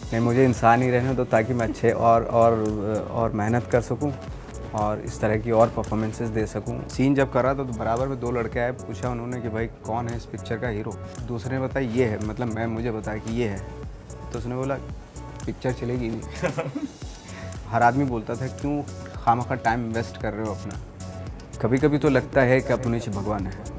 नहीं, मुझे इंसान ही रहने दो ताकि मैं अच्छे और मेहनत कर सकूं और इस तरह की और परफॉर्मेंसेस दे सकूं। सीन जब करा तो बराबर में 2 लड़के आए, पूछा उन्होंने कि भाई कौन है इस पिक्चर का हीरो। दूसरे ने बताया ये है, मतलब मैं मुझे बताया कि ये है। तो उसने बोला पिक्चर चलेगी नहीं। हर आदमी बोलता था क्यों खामखा टाइम वेस्ट कर रहे हो अपना। कभी कभी तो लगता है कि अपने नीचे भगवान है।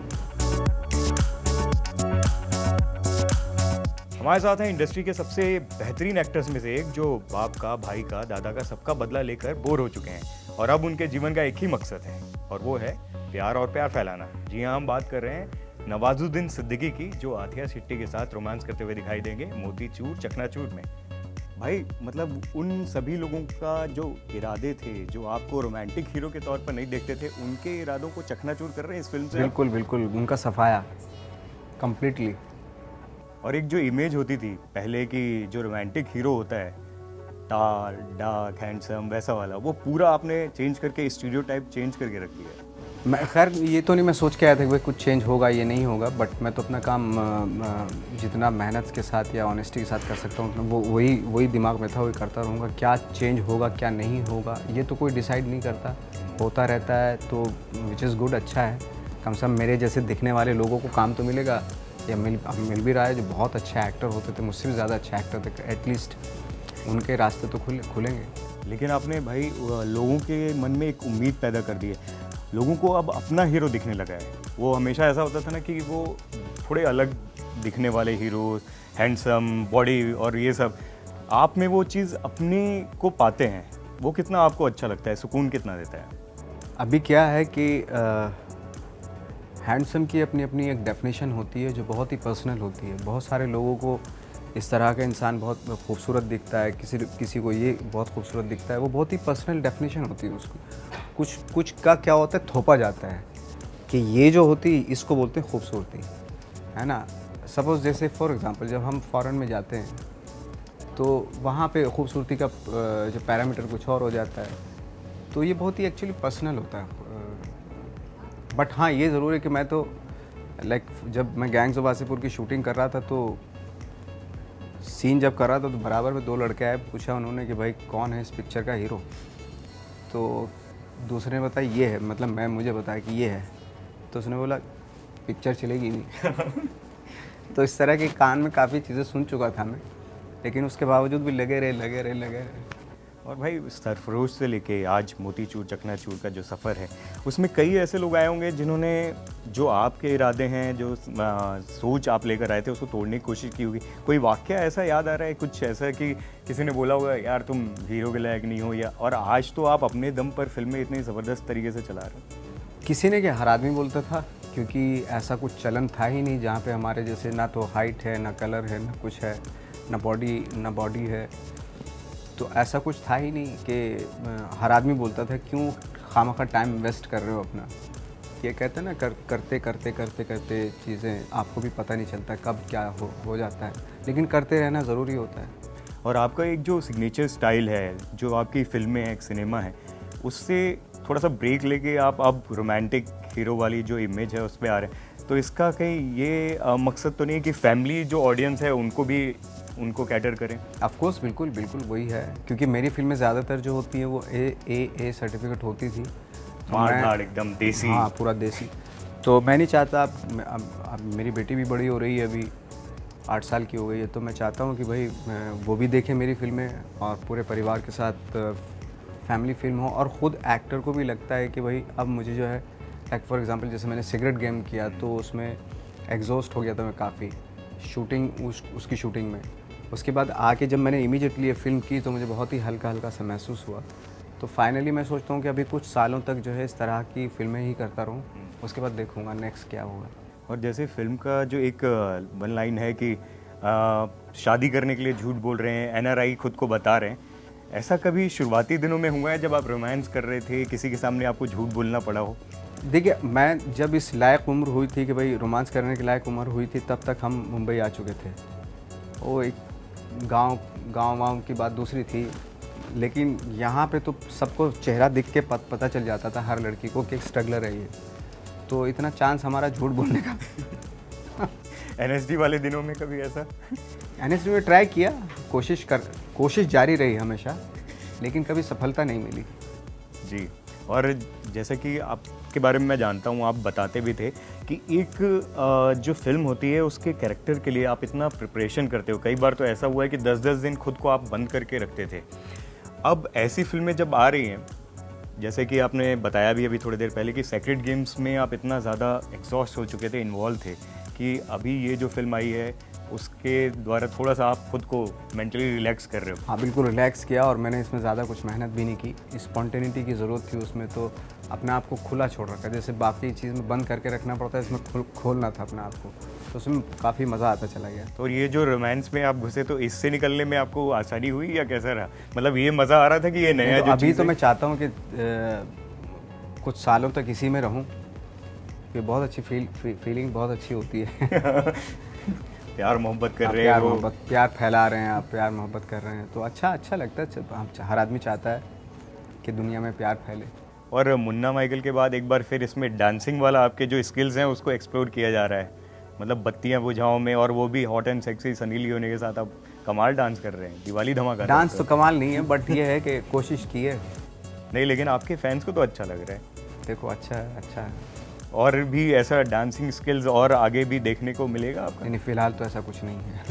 हमारे साथ हैं इंडस्ट्री के सबसे बेहतरीन एक्टर्स में से एक, जो बाप का, भाई का, दादा का सबका बदला लेकर बोर हो चुके हैं और अब उनके जीवन का एक ही मकसद है और वो है प्यार और प्यार फैलाना। जी हाँ, हम बात कर रहे हैं नवाजुद्दीन सिद्दीकी की, जो आथिया शिट्टी के साथ रोमांस करते हुए दिखाई देंगे मोतीचूर चकनाचूर में। भाई मतलब उन सभी लोगों का जो इरादे थे, जो आपको रोमांटिक हीरो के तौर पर नहीं देखते थे, उनके इरादों को चकनाचूर कर रहे हैं इस फिल्म से। बिल्कुल बिल्कुल, उनका सफाया कंप्लीटली। और एक जो इमेज होती थी पहले की, जो रोमांटिक हीरो होता है, टाल, डार्क, हैंडसम, वैसा वाला, वो पूरा आपने चेंज करके स्टीरियोटाइप चेंज करके रख दिया है। मैं खैर ये तो नहीं मैं सोच के आया था कि भाई कुछ चेंज होगा ये नहीं होगा, बट मैं तो अपना काम जितना मेहनत के साथ या ऑनेस्टी के साथ कर सकता हूँ उतना वो वही दिमाग में था, वही करता रहूँगा। क्या चेंज होगा क्या नहीं होगा ये तो कोई डिसाइड नहीं करता, होता रहता है, तो विच इज़ गुड, अच्छा है। कम से कम मेरे जैसे दिखने वाले लोगों को काम तो मिलेगा, या मिल भी रहा है। जो बहुत अच्छे एक्टर होते थे, मुझसे भी ज़्यादा अच्छे एक्टर थे, एटलीस्ट उनके रास्ते तो खुलेंगे। लेकिन आपने भाई लोगों के मन में एक उम्मीद पैदा कर दी है। लोगों को अब अपना हीरो दिखने लगा है। वो हमेशा ऐसा होता था ना कि वो थोड़े अलग दिखने वाले हीरो, हैंडसम, बॉडी और ये सब, आप में वो चीज़ अपने को पाते हैं। वो कितना आपको अच्छा लगता है, सुकून कितना देता है? अभी क्या है कि हैंडसम की अपनी अपनी एक डेफिनेशन होती है जो बहुत ही पर्सनल होती है। बहुत सारे लोगों को इस तरह का इंसान बहुत खूबसूरत दिखता है, किसी को ये बहुत खूबसूरत दिखता है, वो बहुत ही पर्सनल डेफिनेशन होती है उसकी। कुछ का क्या होता है, थोपा जाता है कि ये जो होती इसको बोलते हैं खूबसूरती, है ना। सपोज़ जैसे फॉर एग्ज़ाम्पल जब हम फॉरेन में जाते हैं तो वहाँ पे खूबसूरती का जो पैरामीटर कुछ और हो जाता है, तो ये बहुत ही एक्चुअली पर्सनल होता है। बट हाँ, ये ज़रूर है कि मैं तो जब मैं गैंग्स ऑफ वासेपुर की शूटिंग कर रहा था तो सीन जब कर रहा था तो बराबर में 2 लड़के आए, पूछा उन्होंने कि भाई कौन है इस पिक्चर का हीरो। तो दूसरे ने बताया ये है, मतलब मैं मुझे बताया कि ये है। तो उसने बोला पिक्चर चलेगी नहीं। तो इस तरह के कान में काफ़ी चीज़ें सुन चुका था मैं, लेकिन उसके बावजूद भी लगे रहे। और भाई सरफरोश से लेके आज मोतीचूर चकनाचूर का जो सफ़र है, उसमें कई ऐसे लोग आए होंगे जिन्होंने जो आपके इरादे हैं, जो सोच आप लेकर आए थे, उसको तोड़ने की कोशिश की होगी। कोई वाक़या ऐसा याद आ रहा है, कुछ ऐसा कि किसी ने बोला होगा यार तुम हीरो के लायक नहीं हो, या और आज तो आप अपने दम पर फिल्में इतनी ज़बरदस्त तरीके से चला रहे हो? किसी ने क्या, हर आदमी बोलता था, क्योंकि ऐसा कुछ चलन था ही नहीं जहाँ पे हमारे जैसे ना तो हाइट है, ना कलर है, ना कुछ है, ना बॉडी है। तो ऐसा कुछ था ही नहीं कि हर आदमी बोलता था क्यों खामखा टाइम वेस्ट कर रहे हो अपना। ये कहते हैं ना, करते चीज़ें आपको भी पता नहीं चलता कब क्या हो जाता है, लेकिन करते रहना ज़रूरी होता है। और आपका एक जो सिग्नेचर स्टाइल है, जो आपकी फ़िल्में हैं, एक सिनेमा है, उससे थोड़ा सा ब्रेक लेके आप अब रोमांटिक हीरो वाली जो इमेज है उस पे आ रहे हैं। तो इसका कहीं ये मकसद तो नहीं है कि फैमिली जो ऑडियंस है उनको कैटर करें? ऑफ कोर्स, बिल्कुल वही है, क्योंकि मेरी फिल्में ज़्यादातर जो होती हैं वो ए सर्टिफिकेट होती थी। मार एकदम देसी। हाँ, पूरा देसी। तो मैं नहीं चाहता, अब मेरी बेटी भी बड़ी हो रही है, अभी 8 साल की हो गई है, तो मैं चाहता हूँ कि भाई वो भी देखे मेरी फिल्में और पूरे परिवार के साथ फैमिली फिल्म हो। और ख़ुद एक्टर को भी लगता है कि भाई अब मुझे जो है, लाइक फॉर एग्जांपल जैसे मैंने सिगरेट गेम किया तो उसमें एग्जॉस्ट हो गया था मैं काफ़ी, उसकी शूटिंग में। उसके बाद आके जब मैंने इमीडिएटली ये फिल्म की तो मुझे बहुत ही हल्का सा महसूस हुआ। तो फाइनली मैं सोचता हूँ कि अभी कुछ सालों तक जो है इस तरह की फिल्में ही करता रहूँ, उसके बाद देखूँगा नेक्स्ट क्या होगा। और जैसे फिल्म का जो एक वन लाइन है कि शादी करने के लिए झूठ बोल रहे हैं, एनआरआई खुद को बता रहे हैं, ऐसा कभी शुरुआती दिनों में हुआ है जब आप रोमांस कर रहे थे, किसी के सामने आपको झूठ बोलना पड़ा हो? देखिए, मैं जब इस लायक उम्र हुई थी कि भाई रोमांस करने के लायक उम्र हुई थी, तब तक हम मुंबई आ चुके थे। वो एक गाँव की बात दूसरी थी, लेकिन यहाँ पे तो सबको चेहरा दिख के पता चल जाता था हर लड़की को कि स्ट्रगलर है ये। तो इतना चांस हमारा झूठ बोलने का। एनएसडी वाले दिनों में कभी ऐसा? एनएसडी में ट्राई किया, कोशिश जारी रही हमेशा, लेकिन कभी सफलता नहीं मिली। जी, और जैसे कि आपके बारे में मैं जानता हूँ, आप बताते भी थे कि एक जो फ़िल्म होती है उसके कैरेक्टर के लिए आप इतना प्रिपरेशन करते हो। कई बार तो ऐसा हुआ है कि 10-10 दिन खुद को आप बंद करके रखते थे। अब ऐसी फ़िल्में जब आ रही हैं, जैसे कि आपने बताया भी अभी थोड़ी देर पहले कि सेक्रेड गेम्स में आप इतना ज़्यादा एग्जॉस्ट हो चुके थे, इन्वॉल्व थे, कि अभी ये जो फ़िल्म आई है उसके द्वारा थोड़ा सा आप खुद को मेंटली रिलैक्स कर रहे हो। हाँ, बिल्कुल रिलैक्स किया, और मैंने इसमें ज़्यादा कुछ मेहनत भी नहीं की। स्पॉन्टेनिटी की ज़रूरत थी उसमें, तो अपने आप को खुला छोड़ रखा। जैसे बाकी चीज़ में बंद करके रखना पड़ता है, इसमें खोलना था अपने आप को, तो उसमें काफ़ी मज़ा आता चला गया। तो ये जो रोमांस में आप घुसे, तो इससे निकलने में आपको आसानी हुई या कैसा रहा? मतलब ये मज़ा आ रहा था कि ये नया तो जो अभी चीज़ तो है? मैं चाहता हूँ कि कुछ सालों तक इसी में रहूँ, कि बहुत अच्छी फीलिंग बहुत अच्छी होती है। प्यार मोहब्बत कर आप रहे हो। प्यार फैला रहे हैं, आप प्यार मोहब्बत कर रहे हैं, तो अच्छा लगता है। हर आदमी चाहता है कि दुनिया में प्यार फैले। और मुन्ना माइकल के बाद एक बार फिर इसमें डांसिंग वाला आपके जो स्किल्स हैं उसको एक्सप्लोर किया जा रहा है। मतलब बत्तियां बुझाओ में, और वो भी hot and sexy Sunny Leone के साथ आप कमाल डांस कर रहे हैं, दिवाली धमाका। डांस तो कमाल नहीं है, बट ये है कि कोशिश की है। नहीं, लेकिन आपके फैंस को तो अच्छा लग रहा है। देखो, अच्छा है। और भी ऐसा डांसिंग स्किल्स और आगे भी देखने को मिलेगा आपका? नहीं, फिलहाल तो ऐसा कुछ नहीं है।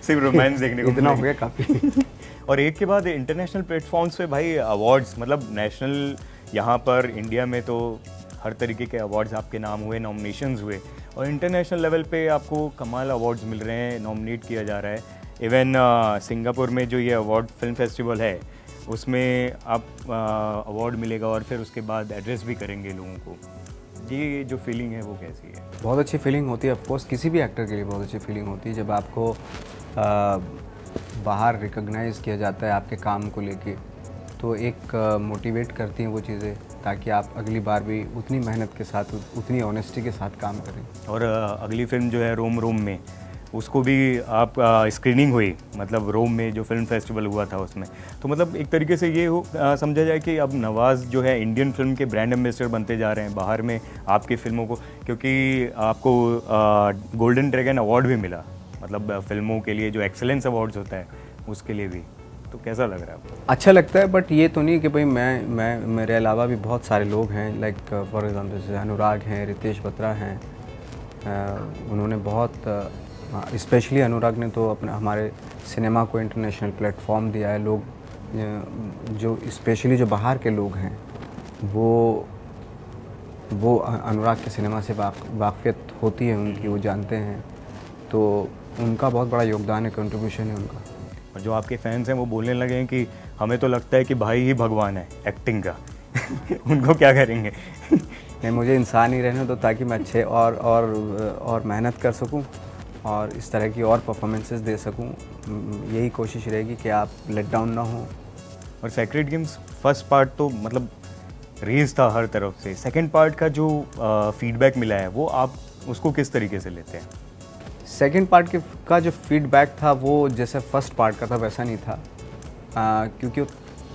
सिर्फ रोमांस देखने को इतना हो मिलेगा। गया काफ़ी। और एक के बाद इंटरनेशनल प्लेटफॉर्म्स पे भाई अवार्ड्स, मतलब नेशनल, यहाँ पर इंडिया में तो हर तरीके के अवार्ड्स आपके नाम हुए, नॉमिनेशंस हुए, और इंटरनेशनल लेवल पे आपको कमाल अवार्ड्स मिल रहे हैं, नॉमिनेट किया जा रहा है। इवन सिंगापुर में जो ये अवार्ड फिल्म फेस्टिवल है उसमें आप अवार्ड मिलेगा, और फिर उसके बाद एड्रेस भी करेंगे लोगों को। ये जो फीलिंग है वो कैसी है? बहुत अच्छी फीलिंग होती है, ऑफ कोर्स किसी भी एक्टर के लिए बहुत अच्छी फीलिंग होती है जब आपको बाहर रिकॉग्नाइज़ किया जाता है आपके काम को लेके, तो एक मोटिवेट करती हैं वो चीज़ें, ताकि आप अगली बार भी उतनी मेहनत के साथ, उतनी ऑनेस्टी के साथ काम करें। और अगली फिल्म जो है रोम रोम में, उसको भी आप स्क्रीनिंग हुई, मतलब रोम में जो फिल्म फेस्टिवल हुआ था उसमें, तो मतलब एक तरीके से ये समझा जाए कि अब नवाज़ जो है इंडियन फिल्म के ब्रांड एम्बेसडर बनते जा रहे हैं बाहर में आपकी फिल्मों को, क्योंकि आपको गोल्डन ड्रैगन अवार्ड भी मिला, मतलब फिल्मों के लिए जो एक्सेलेंस अवार्ड्स होता है उसके लिए भी। तो कैसा लग रहा है आपको? अच्छा लगता है, बट ये तो नहीं कि भाई मैं मेरे अलावा भी बहुत सारे लोग हैं, लाइक फॉर एग्जांपल जैसे अनुराग हैं, रितेश बत्रा हैं, उन्होंने बहुत स्पेशली अनुराग ने तो अपने हमारे सिनेमा को इंटरनेशनल प्लेटफॉर्म दिया है। लोग जो स्पेशली जो बाहर के लोग हैं वो अनुराग के सिनेमा से वाक़फ़ियत होती है उनकी, वो जानते हैं, तो उनका बहुत बड़ा योगदान है, कंट्रीब्यूशन है उनका। और जो आपके फैंस हैं वो बोलने लगे हैं कि हमें तो लगता है कि भाई ही भगवान है एक्टिंग का। उनको क्या करेंगे? नहीं, मुझे इंसान ही रहने दो, ताकि मैं अच्छे और मेहनत कर सकूं और इस तरह की और परफॉर्मेंसेस दे सकूं। यही कोशिश रहेगी कि आप लेट डाउन ना हो। और सेक्रेड गेम्स फर्स्ट पार्ट तो मतलब रेज था हर तरफ से, सेकंड पार्ट का जो फीडबैक मिला है वो आप उसको किस तरीके से लेते हैं? सेकंड पार्ट का जो फीडबैक था वो जैसे फर्स्ट पार्ट का था वैसा नहीं था, क्योंकि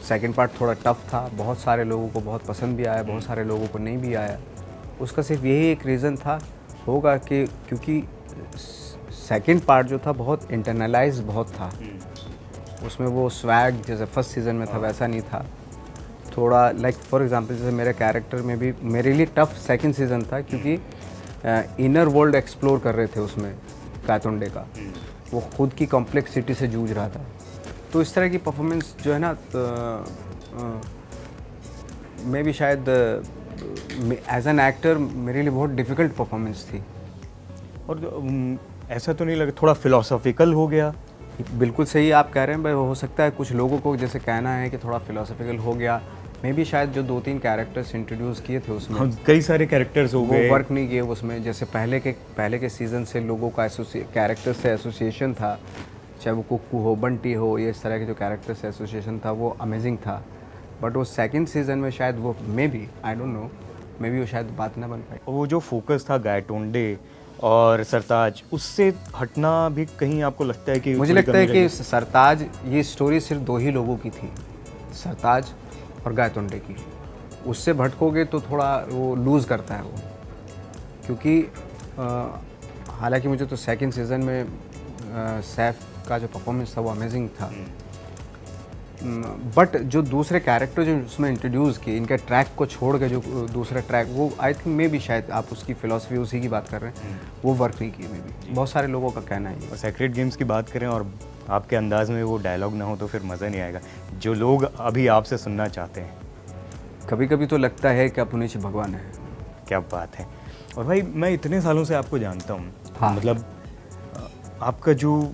सेकंड पार्ट थोड़ा टफ था। बहुत सारे लोगों को बहुत पसंद भी आया, बहुत सारे लोगों को नहीं भी आया। उसका सिर्फ यही एक रीज़न था होगा कि क्योंकि सेकंड पार्ट जो था बहुत इंटरनलाइज बहुत था, उसमें वो स्वैग जैसे फर्स्ट सीज़न में था वैसा नहीं था। थोड़ा लाइक फॉर एग्जांपल जैसे मेरे कैरेक्टर में भी मेरे लिए टफ सेकंड सीज़न था, क्योंकि इनर वर्ल्ड एक्सप्लोर कर रहे थे उसमें कातुंडे का, वो खुद की कॉम्प्लेक्सिटी से जूझ रहा था। तो इस तरह की परफॉर्मेंस जो है ना, मैं भी शायद एज एन एक्टर मेरे लिए बहुत डिफ़िकल्ट परफॉर्मेंस थी। और ऐसा तो नहीं लगा थोड़ा फिलोसॉफिकल हो गया? बिल्कुल सही आप कह रहे हैं भाई, हो सकता है कुछ लोगों को जैसे कहना है कि थोड़ा फिलोसॉफिकल हो गया। मैं भी शायद जो 2-3 कैरेक्टर्स इंट्रोड्यूस किए थे उसमें, हाँ, कई सारे कैरेक्टर्स हो गए, वो वर्क नहीं किए उसमें। जैसे पहले के सीज़न से लोगों का कैरेक्टर से एसोसिएशन था, चाहे वो कुक्कू हो, बंटी हो, ये इस तरह के जो कैरेक्टर से एसोसिएशन था वो अमेजिंग था। बट वो सेकंड सीज़न में शायद वो maybe I don't know, maybe वो शायद बात ना बन पाई। वो जो फोकस था गायटोंडे और सरताज, उससे हटना भी कहीं आपको लगता है कि मुझे थोड़ी लगता है कमी कि लगी? सरताज, ये स्टोरी सिर्फ 2 ही लोगों की थी, सरताज और गायतोंडे की। उससे भटकोगे तो थोड़ा वो लूज़ करता है वो, क्योंकि हालांकि मुझे तो सेकंड सीज़न में सैफ का जो परफॉर्मेंस था वो अमेजिंग था। बट जो दूसरे कैरेक्टर जो उसमें इंट्रोड्यूस किए, इनके ट्रैक को छोड़ के जो दूसरा ट्रैक, वो आई थिंक मे भी शायद आप उसकी फिलॉसफी उसी की बात कर रहे हैं, वो वर्क नहीं की मे भी। बहुत सारे लोगों का कहना है ये। और सेक्रेट गेम्स की बात करें और आपके अंदाज में वो डायलॉग ना हो तो फिर मज़ा नहीं आएगा, जो लोग अभी आपसे सुनना चाहते हैं। कभी कभी तो लगता है कि आप नीचे भगवान है। क्या बात है। और भाई मैं इतने सालों से आपको जानता हूँ, हाँ। मतलब आपका जो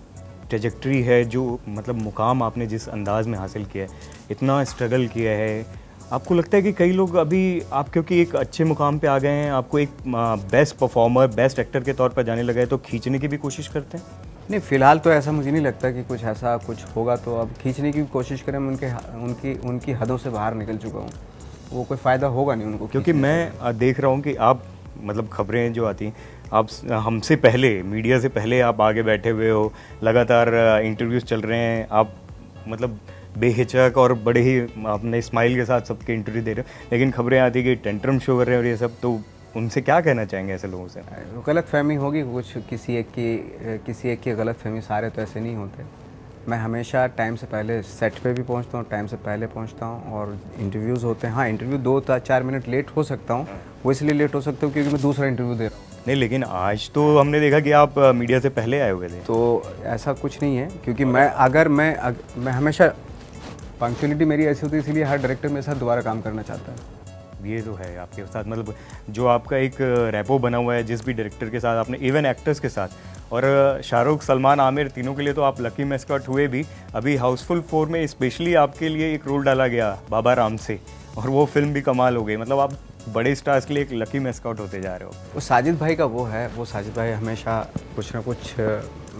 ट्रेजेक्ट्री है, जो मतलब मुकाम आपने जिस अंदाज में हासिल किया है, इतना स्ट्रगल किया है, आपको लगता है कि कई लोग अभी आप क्योंकि एक अच्छे मुकाम पे आ गए हैं, आपको एक बेस्ट परफॉर्मर, बेस्ट एक्टर के तौर पर जाने लगा है, तो खींचने की भी कोशिश करते हैं? नहीं, फ़िलहाल तो ऐसा मुझे नहीं लगता कि कुछ ऐसा कुछ होगा, तो अब खींचने की कोशिश करें। मैं उनकी हदों से बाहर निकल चुका हूँ, वो कोई फ़ायदा होगा नहीं उनको। क्योंकि मैं देख रहा हूँ कि आप मतलब खबरें जो आती हैं, आप हमसे पहले, मीडिया से पहले आप आगे बैठे हुए हो, लगातार इंटरव्यूज़ चल रहे हैं, आप मतलब बेहिचक और बड़े ही अपने स्माइल के साथ सबके इंटरव्यू दे रहे हो, लेकिन खबरें आती कि टेंट्रम शो कर रहे हैं और ये सब, तो उनसे क्या कहना चाहेंगे ऐसे लोगों से? गलत फहमी होगी कुछ, किसी एक की गलत फहमी, सारे तो ऐसे नहीं होते। मैं हमेशा टाइम से पहले सेट पे भी पहुंचता हूं, टाइम से पहले पहुंचता हूं, और इंटरव्यूज़ होते हैं। हाँ, इंटरव्यू 2-4 मिनट लेट हो सकता हूं, वो इसलिए लेट हो सकता हूं क्योंकि मैं दूसरा इंटरव्यू दे रहा हूँ। नहीं, लेकिन आज तो हमने देखा कि आप मीडिया से पहले आए हुए थे। तो ऐसा कुछ नहीं है, क्योंकि मैं हमेशा पंक्चुअलिटी मेरी ऐसी होती है, इसलिए हर डायरेक्टर मेरे साथ दोबारा काम करना चाहता है। ये तो है आपके साथ, मतलब जो आपका एक रैपो बना हुआ है जिस भी डायरेक्टर के साथ, आपने इवन एक्टर्स के साथ, और शाहरुख, सलमान, आमिर, तीनों के लिए तो आप लकी मैस्कॉट हुए भी। अभी हाउसफुल 4 में स्पेशली आपके लिए एक रोल डाला गया बाबा राम से, और वो फिल्म भी कमाल हो गई। मतलब आप बड़े स्टार्स के लिए एक लकी मैस्कॉट होते जा रहे हो। वो साजिद भाई का वो है, वो साजिद भाई हमेशा कुछ ना कुछ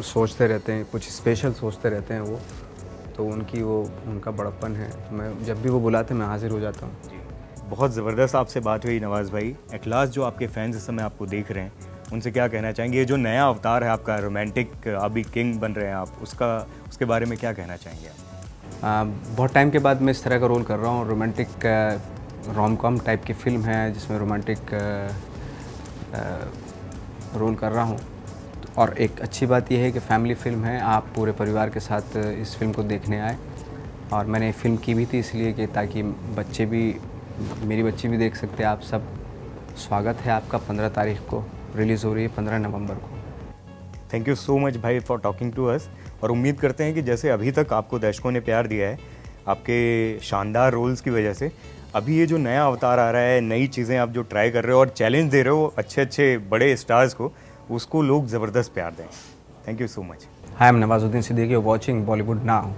सोचते रहते हैं, कुछ स्पेशल सोचते रहते हैं वो, तो उनका बड़प्पन है। मैं जब भी वो बुलाते मैं हाजिर हो जाता हूँ। बहुत ज़बरदस्त आपसे बात हुई नवाज़ भाई। एट लास्ट जो आपके फैंस इस समय आपको देख रहे हैं, उनसे क्या कहना चाहेंगे? ये जो नया अवतार है आपका, रोमांटिक अभी किंग बन रहे हैं आप, उसके बारे में क्या कहना चाहेंगे आप? बहुत टाइम के बाद मैं इस तरह का रोल कर रहा हूँ। रोमांटिक रोम कॉम टाइप की फ़िल्म है जिसमें रोमांटिक रोल कर रहा हूँ, और एक अच्छी बात यह है कि फैमिली फ़िल्म है, आप पूरे परिवार के साथ इस फिल्म को देखने आए। और मैंने फ़िल्म की भी थी इसलिए कि ताकि मेरी बच्ची भी देख सकते हैं आप सब। स्वागत है आपका। 15 तारीख को रिलीज़ हो रही है, 15 नवंबर को। थैंक यू सो मच भाई फॉर टॉकिंग टू अस, और उम्मीद करते हैं कि जैसे अभी तक आपको दर्शकों ने प्यार दिया है आपके शानदार रोल्स की वजह से, अभी ये जो नया अवतार आ रहा है, नई चीज़ें आप जो ट्राई कर रहे हो और चैलेंज दे रहे हो अच्छे अच्छे बड़े स्टार्स को, उसको लोग ज़बरदस्त प्यार दें। Thank you so much. Hi, I'm Nawazuddin Siddiqui. You're watching Bollywood Now.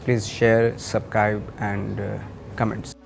Please share, subscribe and comments.